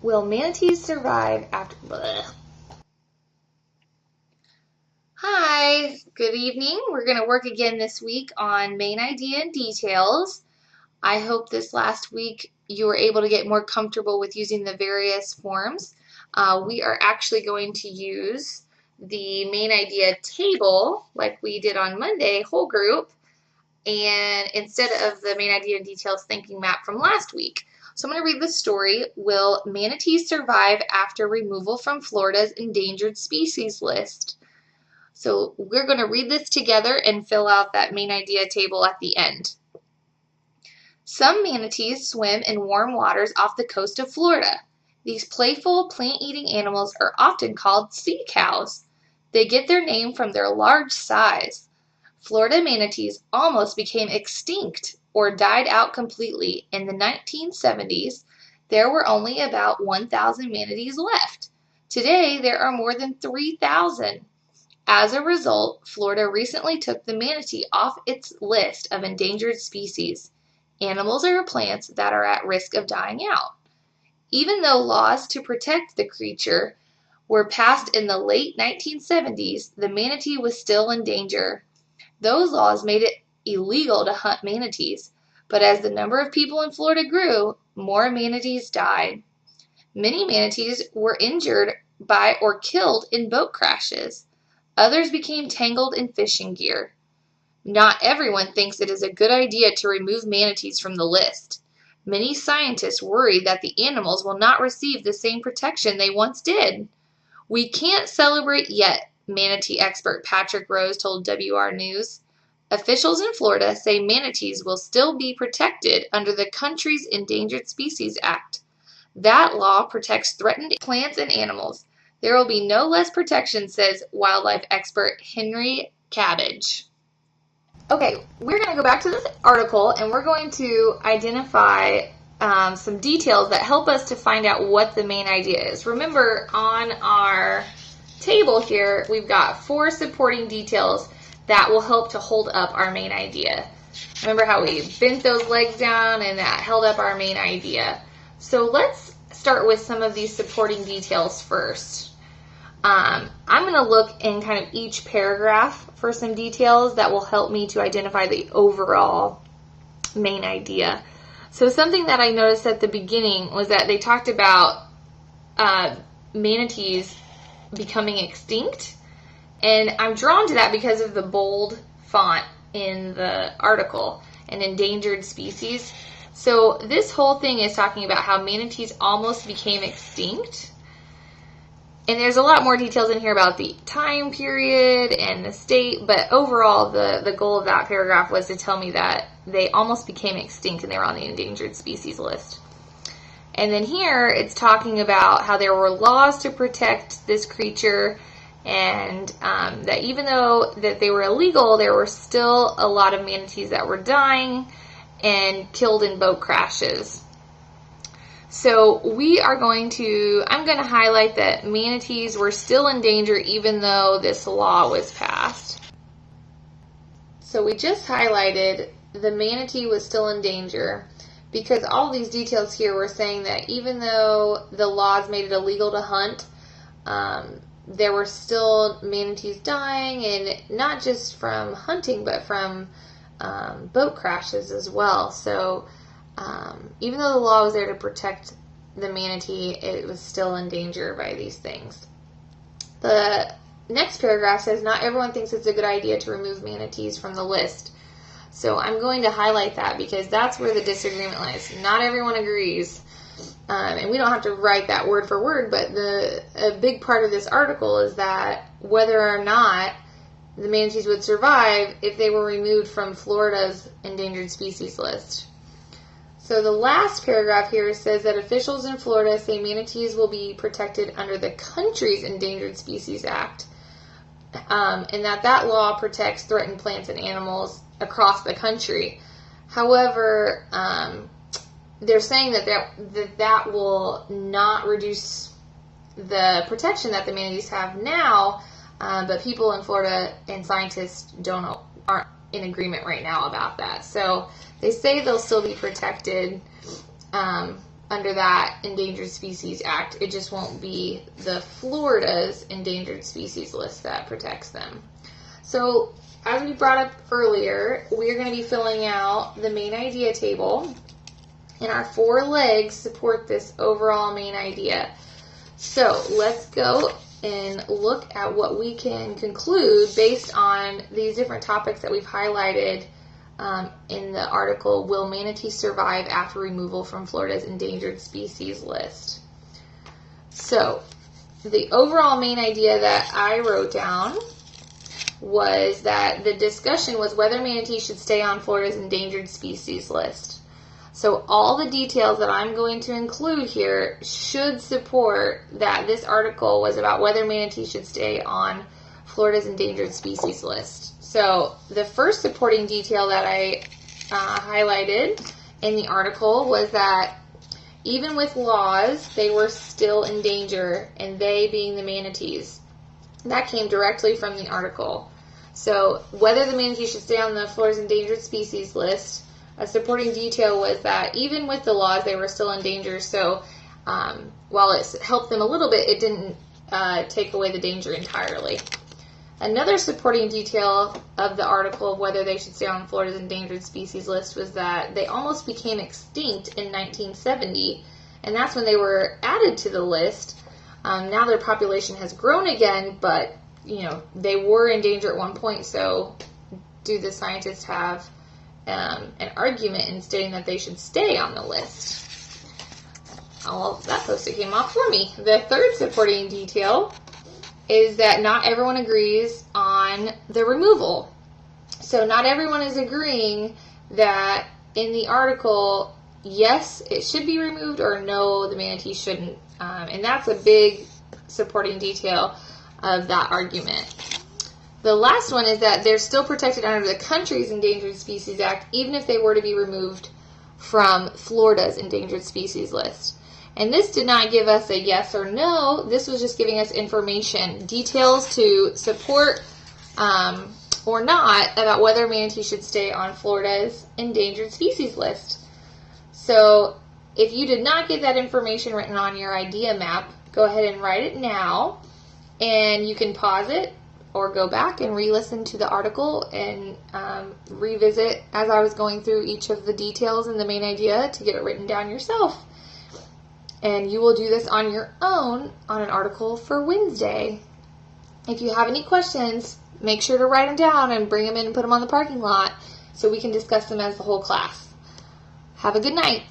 Will manatees survive after... Bleh. Hi, good evening. We're going to work again this week on main idea and details. I hope this last week you were able to get more comfortable with using the various forms. We are actually going to use the main idea table like we did on Monday, whole group, and instead of the main idea and details thinking map from last week. So I'm going to read the story. Will manatees survive after removal from Florida's endangered species list? So we're going to read this together and fill out that main idea table at the end. Some manatees swim in warm waters off the coast of Florida. These playful, plant-eating animals are often called sea cows. They get their name from their large size. Florida manatees almost became extinct or died out completely in the 1970s. There were only about 1,000 manatees left. Today, there are more than 3,000. As a result, Florida recently took the manatee off its list of endangered species, animals or plants that are at risk of dying out. Even though laws to protect the creature were passed in the late 1970s, the manatee was still in danger. Those laws made it illegal to hunt manatees, but as the number of people in Florida grew, more manatees died. Many manatees were injured by or killed in boat crashes. Others became tangled in fishing gear. Not everyone thinks it is a good idea to remove manatees from the list. Many scientists worry that the animals will not receive the same protection they once did. We can't celebrate yet, manatee expert Patrick Rose told WR News. Officials in Florida say manatees will still be protected under the country's Endangered Species Act. That law protects threatened plants and animals. There will be no less protection, says wildlife expert Henry Cabbage. Okay, we're going to go back to this article and we're going to identify some details that help us to find out what the main idea is. Remember, on our table here, we've got 4 supporting details that will help to hold up our main idea. Remember how we bent those legs down and that held up our main idea. So let's start with some of these supporting details first. I'm going to look in kind of each paragraph for some details that will help me to identify the overall main idea. So something that I noticed at the beginning was that they talked about manatees becoming extinct. And I'm drawn to that because of the bold font in the article, an endangered species. So this whole thing is talking about how manatees almost became extinct. And there's a lot more details in here about the time period and the state, but overall the goal of that paragraph was to tell me that they almost became extinct and they were on the endangered species list. And then here it's talking about how there were laws to protect this creature, and that even though that they were illegal, there were still a lot of manatees that were dying and killed in boat crashes. So I'm going to highlight that manatees were still in danger even though this law was passed. So we just highlighted the manatee was still in danger because all these details here were saying that even though the laws made it illegal to hunt, there were still manatees dying, and not just from hunting but from boat crashes as well. So even though the law was there to protect the manatee, it was still in danger by these things. The next paragraph says, not everyone thinks it's a good idea to remove manatees from the list. So I'm going to highlight that because that's where the disagreement lies. Not everyone agrees. And we don't have to write that word for word, but a big part of this article is that whether or not the manatees would survive if they were removed from Florida's endangered species list. So the last paragraph here says that officials in Florida say manatees will be protected under the country's Endangered Species Act, and that law protects threatened plants and animals across the country. However, they're saying that will not reduce the protection that the manatees have now, but people in Florida and scientists aren't in agreement right now about that. So they say they'll still be protected, under that Endangered Species Act. It just won't be the Florida's endangered species list that protects them. So as we brought up earlier, we are going to be filling out the main idea table, and our 4 legs support this overall main idea. So let's go and look at what we can conclude based on these different topics that we've highlighted in the article, Will Manatees Survive After Removal from Florida's Endangered Species List? So the overall main idea that I wrote down was that the discussion was whether manatees should stay on Florida's endangered species list. So all the details that I'm going to include here should support that this article was about whether manatees should stay on Florida's endangered species list. So the first supporting detail that I highlighted in the article was that even with laws, they were still in danger, and they being the manatees. That came directly from the article. So whether the manatees should stay on the Florida's endangered species list, a supporting detail was that even with the laws, they were still in danger. So while it helped them a little bit, it didn't take away the danger entirely. Another supporting detail of the article of whether they should stay on Florida's endangered species list was that they almost became extinct in 1970, and that's when they were added to the list. Now their population has grown again, but they were in danger at one point, so do the scientists have an argument in stating that they should stay on the list? Oh, that post-it came off for me. The third supporting detail is that not everyone agrees on the removal. So not everyone is agreeing that in the article, yes, it should be removed, or no, the manatee shouldn't. And that's a big supporting detail of that argument. The last one is that they're still protected under the country's Endangered Species Act, even if they were to be removed from Florida's endangered species list. And this did not give us a yes or no. This was just giving us information, details to support or not about whether manatees should stay on Florida's endangered species list. So if you did not get that information written on your idea map, go ahead and write it now, and you can pause it or go back and re-listen to the article and revisit as I was going through each of the details in the main idea to get it written down yourself. And you will do this on your own on an article for Wednesday. If you have any questions, make sure to write them down and bring them in and put them on the parking lot so we can discuss them as the whole class. Have a good night.